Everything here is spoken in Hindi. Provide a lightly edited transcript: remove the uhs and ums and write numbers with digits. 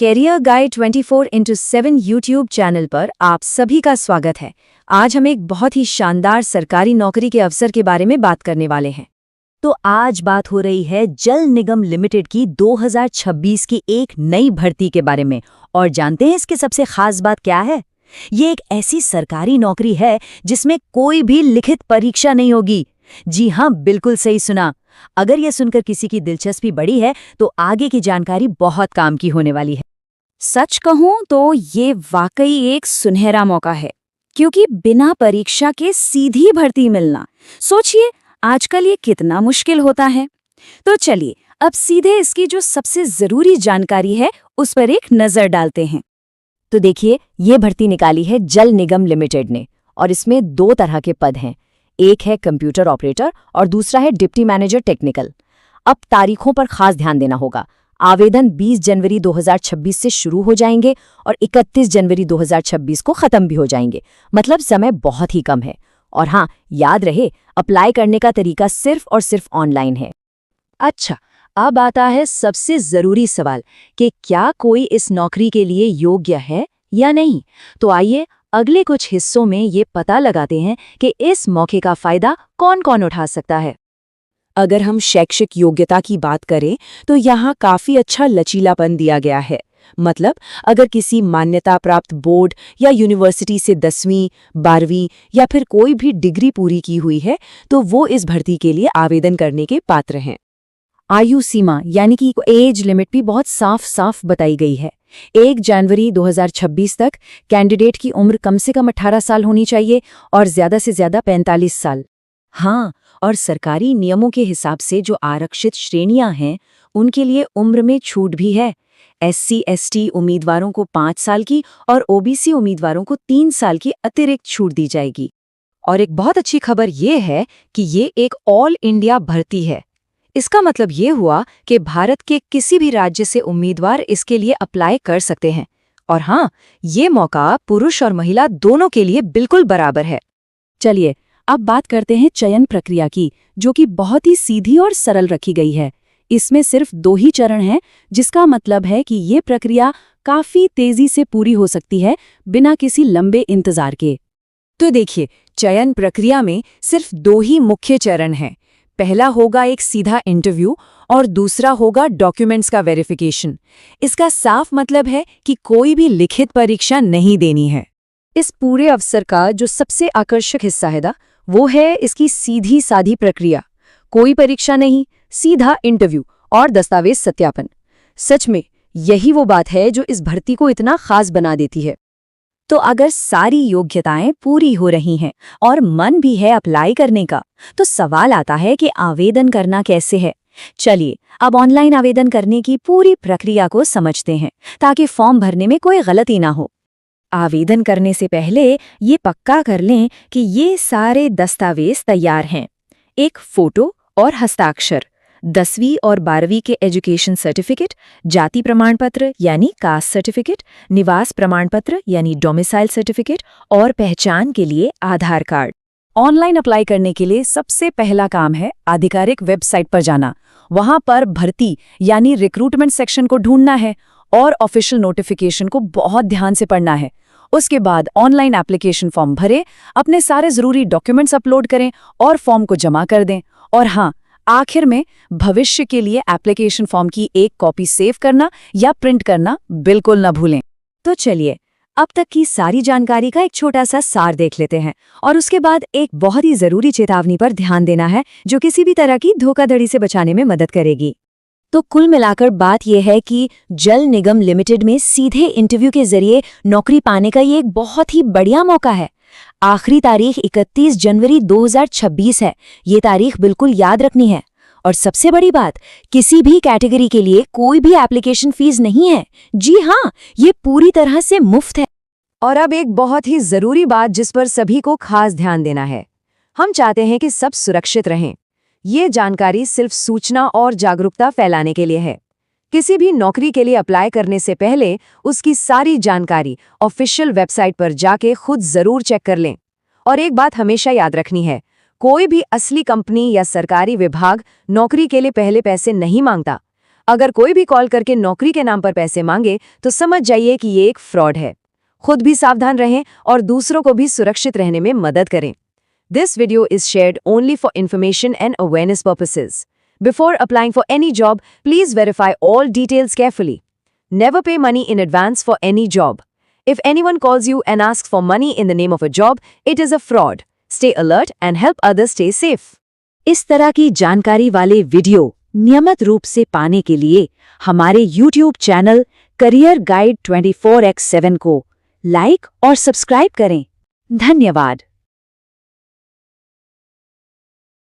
Career guide 24x7 YouTube channel पर आप सभी का स्वागत है। आज हम एक बहुत ही शानदार सरकारी नौकरी के अवसर के बारे में बात करने वाले हैं। तो आज बात हो रही है जल निगम लिमिटेड की 2026 की एक नई भर्ती के बारे में। और जानते हैं इसके सबसे खास बात क्या है? ये एक ऐसी सरकारी नौकरी है जिसमें कोई भी लिखित परीक्षा नहीं होगी। जी हाँ, बिल्कुल सही सुना। अगर यह सुनकर किसी की दिलचस्पी बढ़ी है तो आगे की जानकारी बहुत काम की होने वाली है। सच कहूं तो ये वाकई एक सुनहरा मौका है, क्योंकि बिना परीक्षा के सीधी भर्ती मिलना, सोचिए आजकल ये कितना मुश्किल होता है। तो चलिए अब सीधे इसकी जो सबसे जरूरी जानकारी है उस पर एक नजर डालते हैं। तो देखिए, ये भर्ती निकाली है जल निगम लिमिटेड ने, और इसमें 2 तरह के पद हैं। एक है कंप्यूटर ऑपरेटर और दूसरा है डिप्टी मैनेजर टेक्निकल। अब तारीखों पर खास ध्यान देना होगा। आवेदन 20 जनवरी 2026 से शुरू हो जाएंगे और 31 जनवरी 2026 को खत्म भी हो जाएंगे, मतलब समय बहुत ही कम है। और हाँ, याद रहे, अप्लाई करने का तरीका सिर्फ और सिर्फ ऑनलाइन है। अच्छा, अब आता है सबसे जरूरी सवाल कि क्या कोई इस नौकरी के लिए योग्य है या नहीं। तो आइए अगले कुछ हिस्सों में ये पता लगाते हैं कि इस मौके का फायदा कौन कौन उठा सकता है। अगर हम शैक्षिक योग्यता की बात करें तो यहाँ काफी अच्छा लचीलापन दिया गया है। मतलब अगर किसी मान्यता प्राप्त बोर्ड या यूनिवर्सिटी से 10वीं, 12वीं या फिर कोई भी डिग्री पूरी की हुई है तो वो इस भर्ती के लिए आवेदन करने के पात्र हैं। आयु सीमा यानी कि एज लिमिट भी बहुत साफ साफ बताई गई है। 1 जनवरी 2026 तक कैंडिडेट की उम्र कम से कम 18 साल होनी चाहिए और ज्यादा से ज्यादा 45 साल। हाँ, और सरकारी नियमों के हिसाब से जो आरक्षित श्रेणियां हैं उनके लिए उम्र में छूट भी है। SC/ST उम्मीदवारों को 5 साल की और OBC उम्मीदवारों को 3 साल की अतिरिक्त छूट दी जाएगी। और एक बहुत अच्छी खबर ये है कि ये एक ऑल इंडिया भर्ती है। इसका मतलब ये हुआ कि भारत के किसी भी राज्य से उम्मीदवार इसके लिए अप्लाई कर सकते हैं। और हाँ, ये मौका पुरुष और महिला दोनों के लिए बिल्कुल बराबर है। चलिए अब बात करते हैं चयन प्रक्रिया की, जो कि बहुत ही सीधी और सरल रखी गई है। इसमें सिर्फ 2 ही चरण हैं, जिसका मतलब है कि ये प्रक्रिया काफी तेजी से पूरी हो सकती है बिना किसी लंबे इंतजार के। तो देखिए, चयन प्रक्रिया में सिर्फ 2 ही मुख्य चरण हैं। पहला होगा एक सीधा इंटरव्यू और दूसरा होगा डॉक्यूमेंट्स का वेरिफिकेशन। इसका साफ मतलब है कि कोई भी लिखित परीक्षा नहीं देनी है। इस पूरे अवसर का जो सबसे आकर्षक हिस्सा है वो है इसकी सीधी साधी प्रक्रिया। कोई परीक्षा नहीं, सीधा इंटरव्यू और दस्तावेज सत्यापन। सच में यही वो बात है जो इस भर्ती को इतना खास बना देती है। तो अगर सारी योग्यताएं पूरी हो रही हैं और मन भी है अप्लाई करने का, तो सवाल आता है कि आवेदन करना कैसे है। चलिए अब ऑनलाइन आवेदन करने की पूरी प्रक्रिया को समझते हैं, ताकि फॉर्म भरने में कोई गलती ना हो। आवेदन करने से पहले ये पक्का कर लें कि ये सारे दस्तावेज तैयार हैं। एक फोटो और हस्ताक्षर, 10वीं और 12वीं के एजुकेशन सर्टिफिकेट, जाति प्रमाण पत्र यानी कास्ट सर्टिफिकेट, निवास प्रमाण पत्र यानी डोमिसाइल सर्टिफिकेट और पहचान के लिए आधार कार्ड। ऑनलाइन अप्लाई करने के लिए सबसे पहला काम है आधिकारिक वेबसाइट पर जाना। वहां पर भर्ती यानी रिक्रूटमेंट सेक्शन को ढूंढना है और ऑफिशियल नोटिफिकेशन को बहुत ध्यान से पढ़ना है। उसके बाद ऑनलाइन एप्लीकेशन फॉर्म भरें, अपने सारे जरूरी डॉक्यूमेंट्स अपलोड करें और फॉर्म को जमा कर दें। और हाँ, आखिर में भविष्य के लिए एप्लीकेशन फॉर्म की एक कॉपी सेव करना या प्रिंट करना बिल्कुल न भूलें। तो चलिए अब तक की सारी जानकारी का एक छोटा सा सार देख लेते हैं, और उसके बाद एक बहुत ही जरूरी चेतावनी पर ध्यान देना है जो किसी भी तरह की धोखाधड़ी से बचाने में मदद करेगी। तो कुल मिलाकर बात यह है कि जल निगम लिमिटेड में सीधे इंटरव्यू के जरिए नौकरी पाने का ये एक बहुत ही बढ़िया मौका है। आखिरी तारीख 31 जनवरी 2026 है। ये तारीख बिल्कुल याद रखनी है। और सबसे बड़ी बात, किसी भी कैटेगरी के लिए कोई भी एप्लीकेशन फीस नहीं है। जी हाँ, ये पूरी तरह से मुफ्त है। और अब एक बहुत ही जरूरी बात जिस पर सभी को खास ध्यान देना है। हम चाहते हैं कि सब सुरक्षित रहें। ये जानकारी सिर्फ सूचना और जागरूकता फैलाने के लिए है। किसी भी नौकरी के लिए अप्लाई करने से पहले उसकी सारी जानकारी ऑफिशियल वेबसाइट पर जाके खुद जरूर चेक कर लें। और एक बात हमेशा याद रखनी है, कोई भी असली कंपनी या सरकारी विभाग नौकरी के लिए पहले पैसे नहीं मांगता। अगर कोई भी कॉल करके नौकरी के नाम पर पैसे मांगे तो समझ जाइए कि ये एक फ्रॉड है। खुद भी सावधान रहें और दूसरों को भी सुरक्षित रहने में मदद करें। This video is shared only for information and awareness purposes. Before applying for any job, please verify all details carefully. Never pay money in advance for any job. If anyone calls you and asks for money in the name of a job, it is a fraud. Stay alert and help others stay safe. इस तरह की जानकारी वाले वीडियो नियमित रूप से पाने के लिए हमारे YouTube channel career guide 24x7 को लाइक और सब्सक्राइब करें। धन्यवाद।